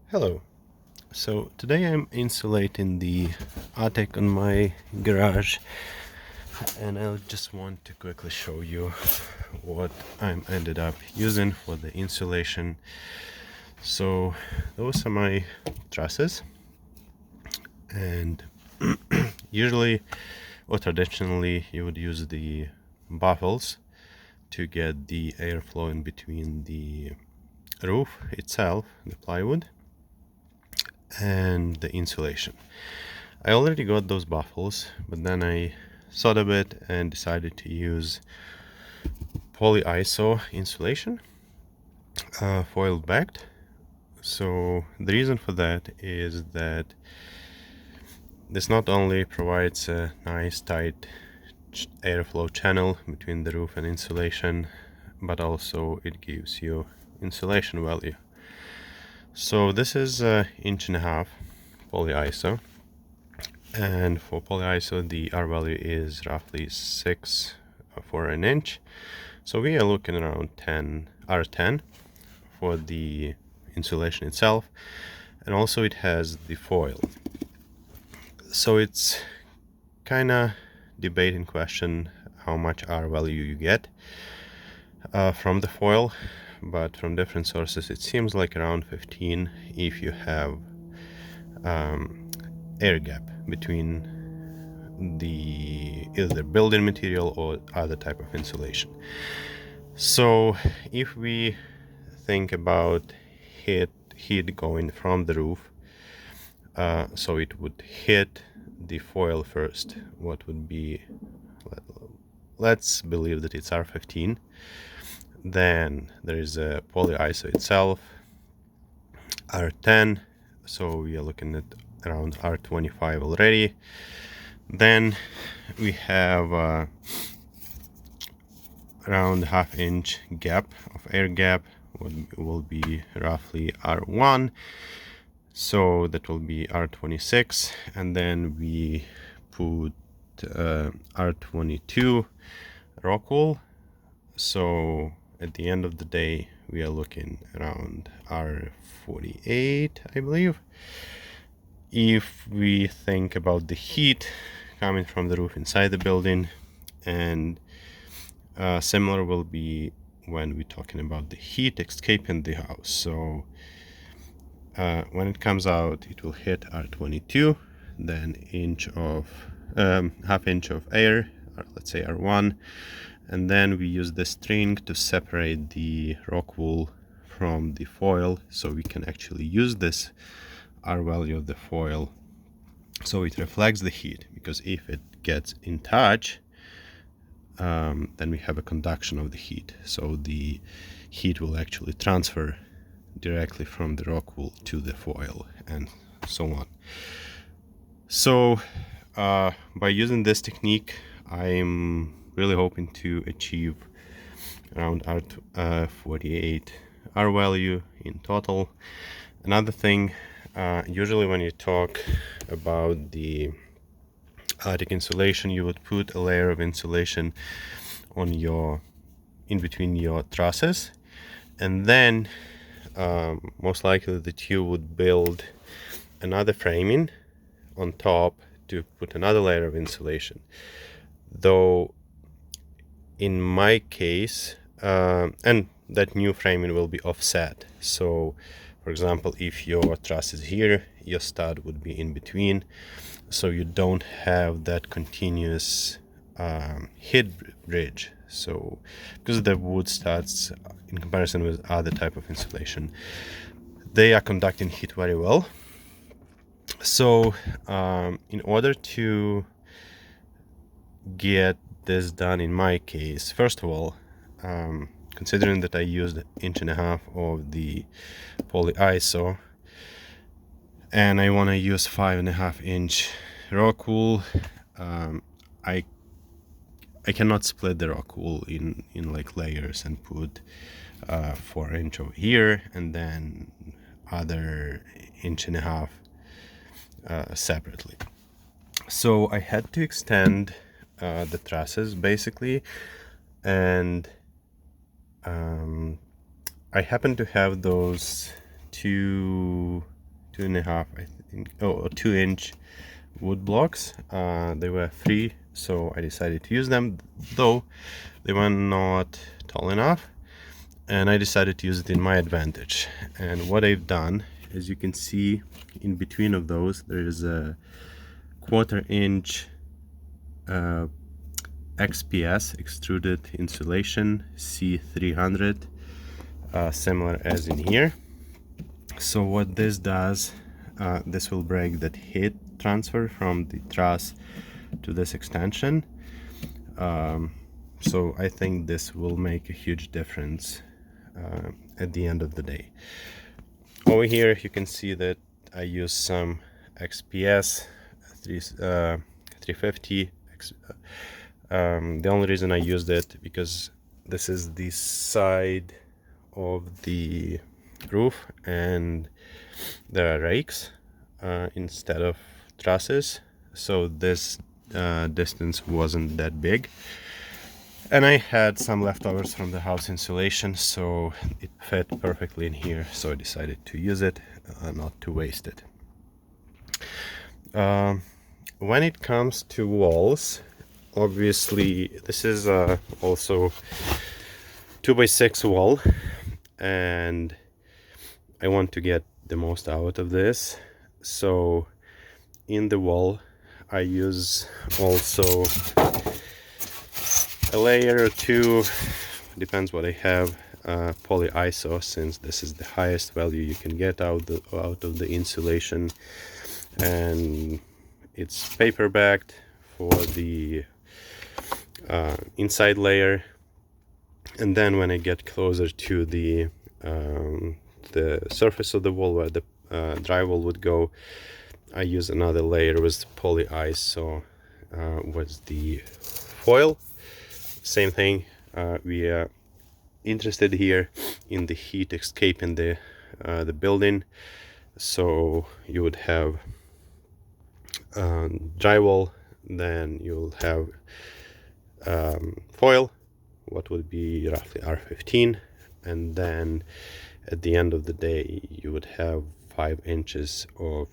Hello. So today I'm insulating the attic on my garage, and I just want to quickly show you what I ended up using for the insulation. So those are my trusses, and usually or traditionally you would use the baffles to get the airflow in between the roof itself, the plywood, and the insulation. I already got those baffles, but then I thought a bit and decided to use polyiso insulation, foil backed. So the reason for that is that this not only provides a nice tight airflow channel between the roof and insulation, but also it gives you insulation value. So this is 1.5 inch polyiso, and for polyiso the R value is roughly 6 for an inch. So we are looking around 10 R10 for the insulation itself, and also it has the foil. So it's kind of debating question how much R value you get from the foil, but from different sources it seems like around 15 if you have air gap between the either building material or other type of insulation. So if we think about heat going from the roof, so it would hit the foil first. What would be, let's believe that it's R15. Then there is a polyiso itself, R10. So we are looking at around R25 already. Then we have around 1/2 inch gap of air gap, will be roughly R1, so that will be R26, and then we put R22 rock wool. So at the end of the day we are looking around R48, I believe. If we think about the heat coming from the roof inside the building, and similar will be when we're talking about the heat escaping the house. So when it comes out, it will hit R22, then 1/2 inch of air, or let's say R1, and then we use the string to separate the rock wool from the foil, so we can actually use this R value of the foil so it reflects the heat, because if it gets in touch, then we have a conduction of the heat, so the heat will actually transfer directly from the rock wool to the foil and so on. So by using this technique, I'm really hoping to achieve around R48 R value in total. Another thing, usually when you talk about the attic insulation, you would put a layer of insulation on in between your trusses, and then most likely that you would build another framing on top to put another layer of insulation. Though in my case, and that new framing will be offset. So for example, if your truss is here, your stud would be in between, so you don't have that continuous heat bridge. So because the wood studs, in comparison with other type of insulation, they are conducting heat very well. So in order to get this done in my case, first of all, considering that I used 1.5 inch of the polyiso and I want to use 5.5 inch rock wool, I cannot split the rock wool in like layers and put 4 inch over here and then other 1.5 inch separately. So I had to extend the trusses basically, and I happen to have those two 2.5, I think, 2-inch wood blocks. They were free, so I decided to use them, though they were not tall enough, and I decided to use it in my advantage. And what I've done, as you can see, in between of those there is a 1/4 inch XPS, extruded insulation C300, similar as in here. So what this does, this will break that heat transfer from the truss to this extension. So I think this will make a huge difference at the end of the day. Over here you can see that I use some XPS 350. The only reason I used it because this is the side of the roof and there are rakes instead of trusses, so this distance wasn't that big, and I had some leftovers from the house insulation, so it fit perfectly in here, so I decided to use it, not to waste it. When it comes to walls, obviously this is also 2x6 wall, and I want to get the most out of this, so in the wall I use also a layer or two, depends what I have, polyiso, since this is the highest value you can get out of the insulation, and it's paper backed for the inside layer. And then when I get closer to the surface of the wall where the drywall would go, I use another layer with polyiso with the foil. Same thing, we are interested here in the heat escaping the building, so you would have drywall, then you'll have foil, what would be roughly R15, and then at the end of the day you would have 5 inches of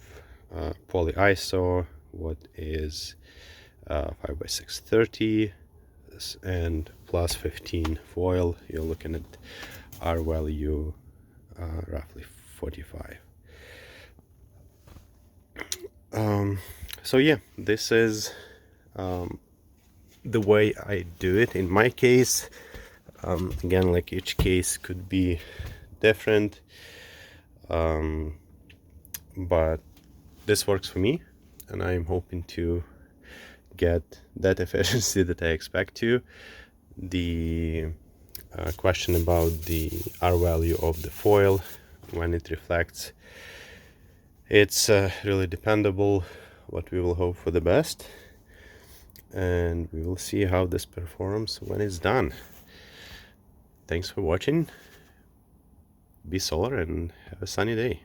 polyiso, what is 5x6 30, and plus 15 foil. You're looking at R value roughly 45. So yeah, this is the way I do it in my case. Again, like each case could be different, but this works for me, and I'm hoping to get that efficiency that I expect to. The question about the R value of the foil when it reflects, it's really dependable, what we will hope for the best, and we will see how this performs when it's done. Thanks for watching. Be solar and have a sunny day.